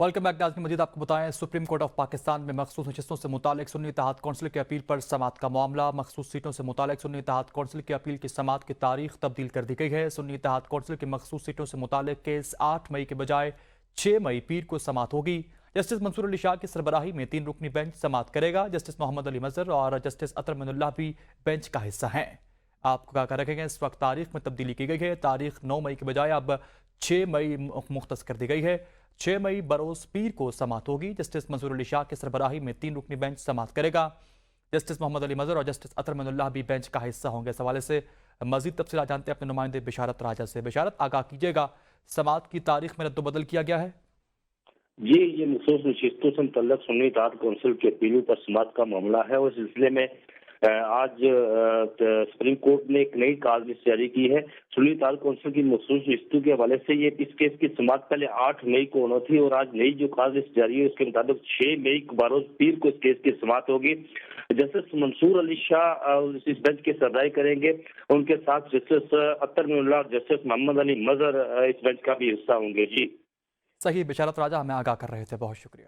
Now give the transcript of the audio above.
Welcome back नाज़रीन। मजीद आपको बताएं, सुप्रीम कोर्ट ऑफ पाकिस्तान में मखसूस नशस्तों से मुतालिक सुन्नी इत्तेहाद कौंसिल की अपील पर समाअत का मामला। मखसूस सीटों से मुतालिक सुन्नी इत्तेहाद कौंसिल की अपील की समाअत की तारीख तब्दील कर दी गई है। सुन्नी इत्तेहाद कौंसिल की मखसूस सीटों से मुतालिक केस 8 मई के बजाय 6 मई पीर को समाअत होगी। जस्टिस मंसूर अली शाह की सरबराही में 3 रुकनी बेंच समाअत करेगा। जस्टिस मोहम्मद अली मजहर और जस्टिस अतर मिनुल्लाह भी बेंच का हिस्सा हैं। आपको क्या रखेंगे, इस वक्त तारीख में तब्दीली की गई है। तारीख 9 मई के बजाय अब 6 मई मुख्तस कर दी गई है। 6 मई बरोज पीर को समाअत होगी। जस्टिस मंसूर अली शाह की सरबराही में 3 रुकनी बेंच समाअत करेगा। जस्टिस मोहम्मद अली मजहर और जस्टिस अतर मिनुल्लाह भी बेंच का हिस्सा होंगे। इस हवाले से मजीद तफसीलात जानते हैं अपने नुमाइंदे बिशारत राजा से। बिशारत, आगाह कीजिएगा, समाअत की तारीख में रद्दबदल किया गया है। जी, ये मखसूस नशिस्तों से मुतल्लक सुन्नी इत्तेहाद कौंसिल की अपीलों पर समाअत का मामला है और इस सिलसिले में आज सुप्रीम कोर्ट ने एक नई कागज जारी की है। सुन्नी इत्तेहाद कौंसिल की मखसूस नशिस्तों के हवाले से इस केस की समाअत पहले 8 मई को होना थी और आज नई जो कागज जारी है उसके मुताबिक 6 मई को बरोज पीर को इस केस की समाअत होगी। जस्टिस मंसूर अली शाह इस बेंच की सरबराही करेंगे। उनके साथ जस्टिस अतर मिनुल्लाह और जस्टिस मोहम्मद अली मजहर इस बेंच का भी हिस्सा होंगे। जी सही बिशारत राजा, हमें आगाह कर रहे थे, बहुत शुक्रिया।